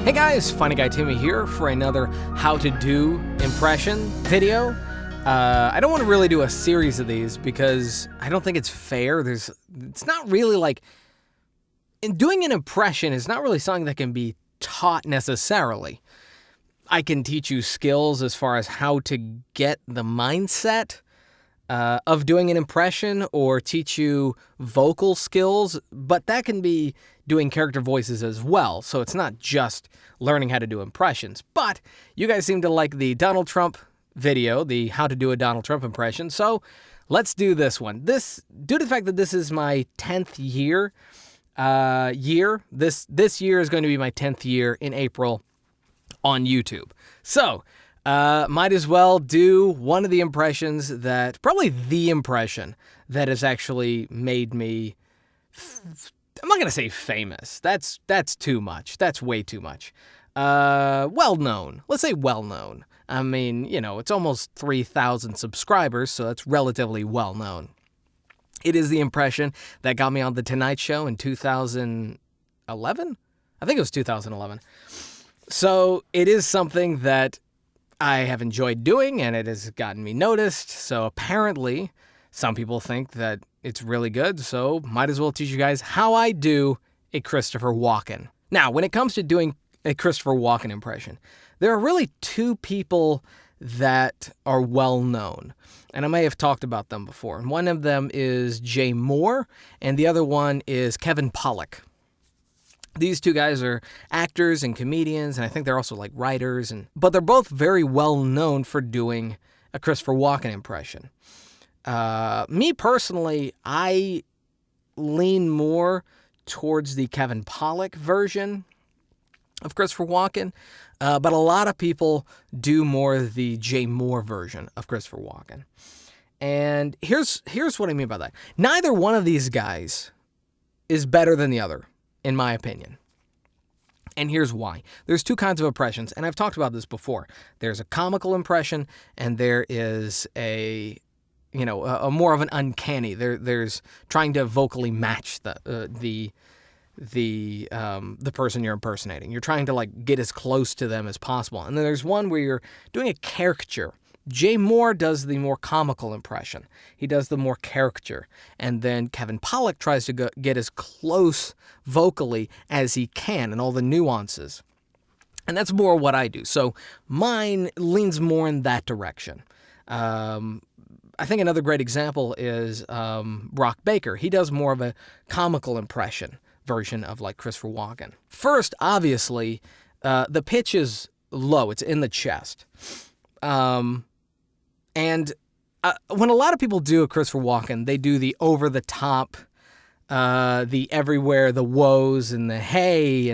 Hey guys, FunnyGuyTimmy here for another how to do impression video. I don't want to really do a series of these because I don't think it's fair. It's not really like, doing an impression is not really something that can be taught necessarily. I can teach you skills as far as how to get the mindset of doing an impression or teach you vocal skills, but that can be doing character voices as well. So it's not just learning how to do impressions. But you guys seem to like the Donald Trump video, the how to do a Donald Trump impression. So let's do this one. Due to the fact that this is my 10th year, this year is going to be my 10th year in April on YouTube. So might as well do one of the impressions probably the impression that has actually made me, I'm not going to say famous. That's too much. That's way too much. Well-known. Let's say well-known. I mean, it's almost 3,000 subscribers, so that's relatively well-known. It is the impression that got me on The Tonight Show in 2011? I think it was 2011. So it is something that I have enjoyed doing, and it has gotten me noticed. So apparently, some people think that it's really good, so might as well teach you guys how I do a Christopher Walken. Now, when it comes to doing a Christopher Walken impression, there are really two people that are well known, and I may have talked about them before. And one of them is Jay Moore, and the other one is Kevin Pollak. These two guys are actors and comedians, and I think they're also like writers, but they're both very well known for doing a Christopher Walken impression. Me personally, I lean more towards the Kevin Pollak version of Christopher Walken, but a lot of people do more the Jay Moore version of Christopher Walken. And here's what I mean by that. Neither one of these guys is better than the other, in my opinion. And here's why. There's two kinds of impressions, and I've talked about this before. There's a comical impression, and there is a more of an uncanny. There's trying to vocally match the person you're impersonating. You're trying to like get as close to them as possible. And then there's one where you're doing a caricature. Jay Moore does the more comical impression. He does the more caricature. And then Kevin Pollak tries to get as close vocally as he can and all the nuances. And that's more what I do. So mine leans more in that direction. I think another great example is Brock Baker. He does more of a comical impression version of like Christopher Walken. First, obviously, the pitch is low. It's in the chest. And when a lot of people do a Christopher Walken, they do the over-the-top, the everywhere, the woes and the hey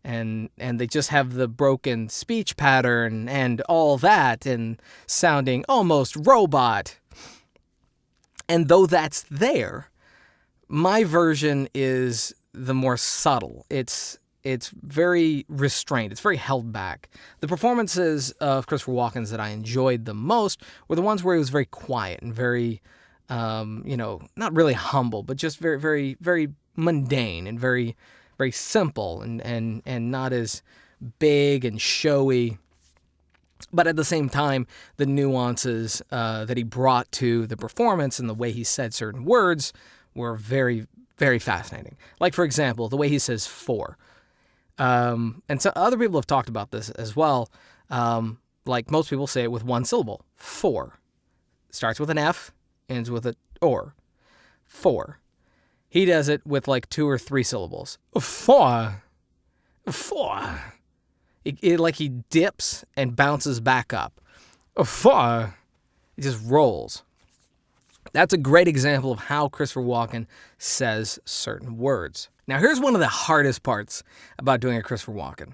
and they just have the broken speech pattern and all that and sounding almost robot. And though that's there, my version is the more subtle. It's very restrained. It's very held back. The performances of Christopher Walken's that I enjoyed the most were the ones where he was very quiet and very, not really humble, but just very, very, very mundane and very, very simple and not as big and showy. But at the same time, the nuances that he brought to the performance and the way he said certain words were very, very fascinating. Like, for example, the way he says for. And so other people have talked about this as well. Like most people say it with one syllable. For. Starts with an F, ends with a or. For. He does it with like 2 or 3 syllables. For. For. Like he dips and bounces back up. For. It just rolls. That's a great example of how Christopher Walken says certain words. Now, here's one of the hardest parts about doing a Christopher Walken,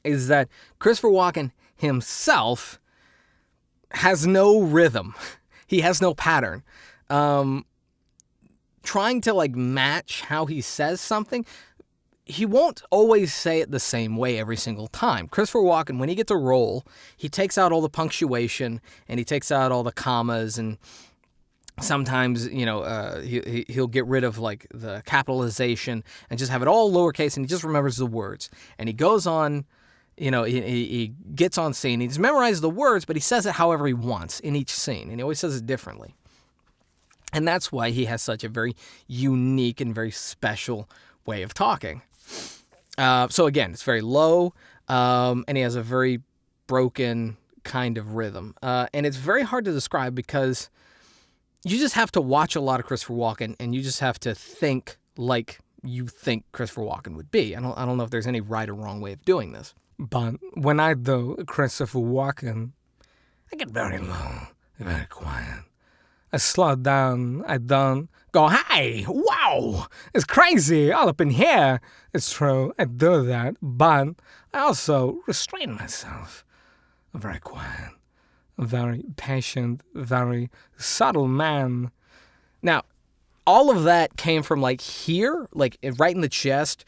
is that Christopher Walken himself has no rhythm. He has no pattern. Trying to like match how he says something, he won't always say it the same way every single time. Christopher Walken, when he gets a role, he takes out all the punctuation and he takes out all the commas and Sometimes, he'll get rid of like the capitalization and just have it all lowercase, and he just remembers the words. And he goes on, he gets on scene. He just memorizes the words, but he says it however he wants in each scene, and he always says it differently. And that's why he has such a very unique and very special way of talking. So again, it's very low, and he has a very broken kind of rhythm. And it's very hard to describe because you just have to watch a lot of Christopher Walken, and you just have to think like you think Christopher Walken would be. I don't know if there's any right or wrong way of doing this. But when I do Christopher Walken, I get very low, very quiet. I slow down. I don't go, "Hey, wow, it's crazy all up in here." It's true, I do that, but I also restrain myself. I'm very quiet, a very patient, very subtle man. Now, all of that came from like here, like right in the chest.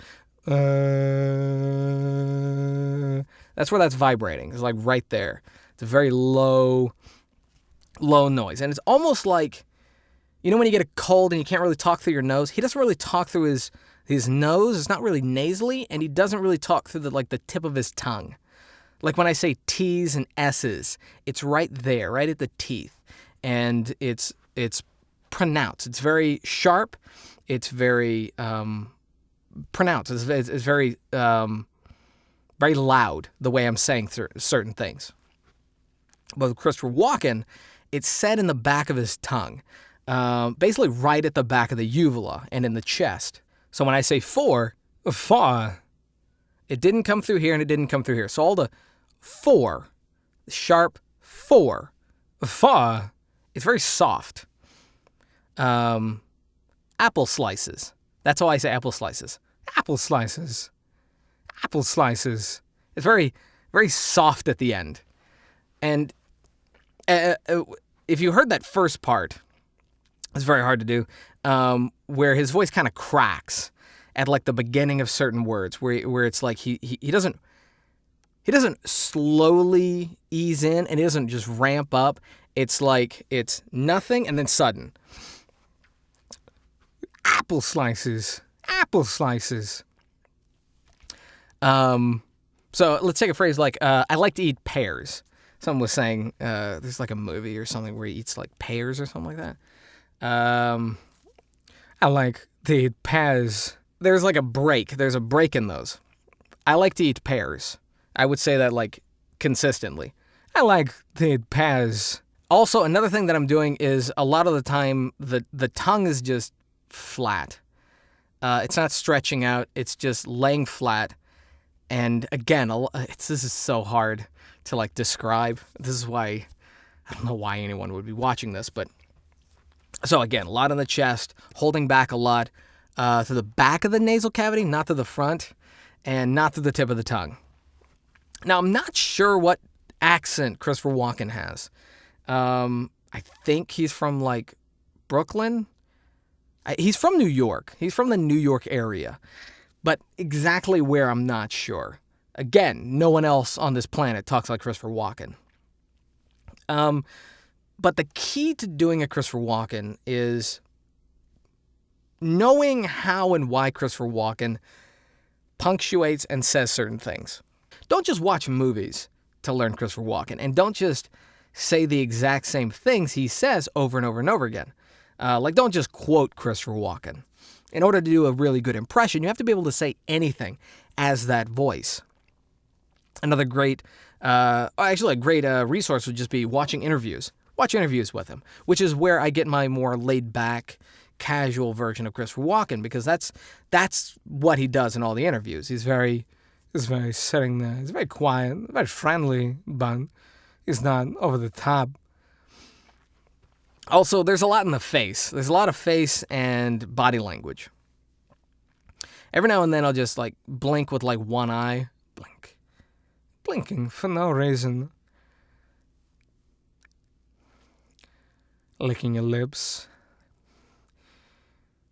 That's where that's vibrating. It's like right there. It's a very low noise. And it's almost like, when you get a cold and you can't really talk through your nose, he doesn't really talk through his nose. It's not really nasally, and he doesn't really talk through the tip of his tongue. Like when I say T's and S's, it's right there, right at the teeth. And it's pronounced. It's very sharp. It's very pronounced. It's very very loud the way I'm saying certain things. But with Christopher Walken, it's said in the back of his tongue, basically right at the back of the uvula and in the chest. So when I say for, it didn't come through here and it didn't come through here. So all the for, sharp for, it's very soft. Apple slices. That's how I say apple slices. Apple slices. Apple slices. It's very, very soft at the end. And if you heard that first part, it's very hard to do, where his voice kind of cracks at like the beginning of certain words, where it's like he doesn't slowly ease in, and he doesn't just ramp up. It's like it's nothing and then sudden. Apple slices. Apple slices. So let's take a phrase like, I like to eat pears. Someone was saying, there's like a movie or something where he eats like pears or something like that. I like to eat pears. There's like a break. There's a break in those. I like to eat pears. I would say that like consistently. I like to eat pears. Also, another thing that I'm doing is a lot of the time the tongue is just flat. It's not stretching out. It's just laying flat. And again, this is so hard to like describe. This is why I don't know why anyone would be watching this, but so again, a lot on the chest, holding back a lot to the back of the nasal cavity, not to the front, and not to the tip of the tongue. Now, I'm not sure what accent Christopher Walken has. I think he's from like Brooklyn. He's from New York. He's from the New York area. But exactly where, I'm not sure. Again, no one else on this planet talks like Christopher Walken. But the key to doing a Christopher Walken is knowing how and why Christopher Walken punctuates and says certain things. Don't just watch movies to learn Christopher Walken, and don't just say the exact same things he says over and over and over again. Like, don't just quote Christopher Walken. In order to do a really good impression, you have to be able to say anything as that voice. Another great, resource would just be watching interviews. Watch interviews with him, which is where I get my more laid-back, casual version of Christopher Walken, because that's what he does in all the interviews. He's very sitting there. He's very quiet, very friendly, but he's not over the top. Also, there's a lot in the face. There's a lot of face and body language. Every now and then I'll just like blink with like one eye. Blink. Blinking for no reason. Licking your lips.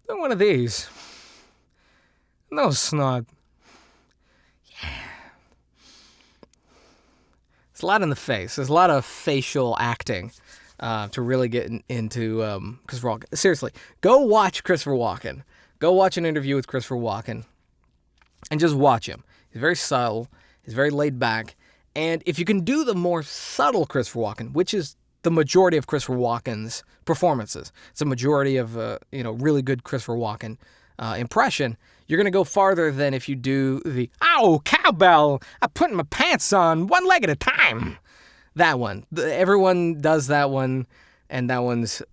Doing one of these. No snot. Yeah. There's a lot in the face. There's a lot of facial acting to really get into Christopher Walken. Seriously, go watch Christopher Walken. Go watch an interview with Christopher Walken and just watch him. He's very subtle. He's very laid back. And if you can do the more subtle Christopher Walken, which is the majority of Christopher Walken's performances, it's a majority of really good Christopher Walken impression, you're going to go farther than if you do the, "Ow, cowbell, I'm putting my pants on one leg at a time." That one. Everyone does that one, and that one's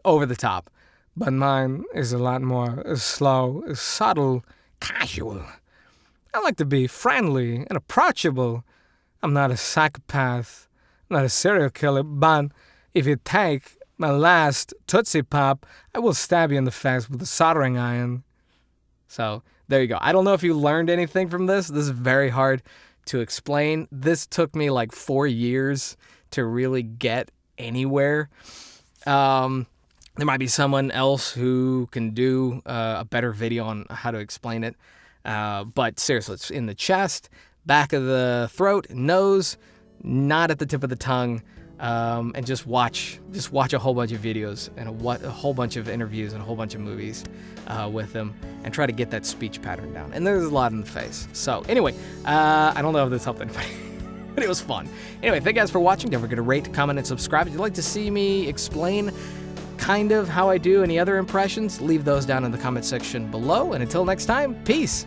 over the top. But mine is a lot more slow, subtle, casual. I like to be friendly and approachable. I'm not a psychopath, not a serial killer, but if you take my last Tootsie Pop, I will stab you in the face with a soldering iron. So, there you go. I don't know if you learned anything from this. This is very hard to explain. This took me like 4 years to really get anywhere. There might be someone else who can do a better video on how to explain it. But seriously, it's in the chest, back of the throat, nose, not at the tip of the tongue. And just watch a whole bunch of videos and a whole bunch of interviews and a whole bunch of movies with him, and try to get that speech pattern down. And there's a lot in the face. So anyway, I don't know if this helped anybody, but it was fun. Anyway, thank you guys for watching. Don't forget to rate, comment, and subscribe. If you'd like to see me explain kind of how I do any other impressions, leave those down in the comment section below. And until next time, peace.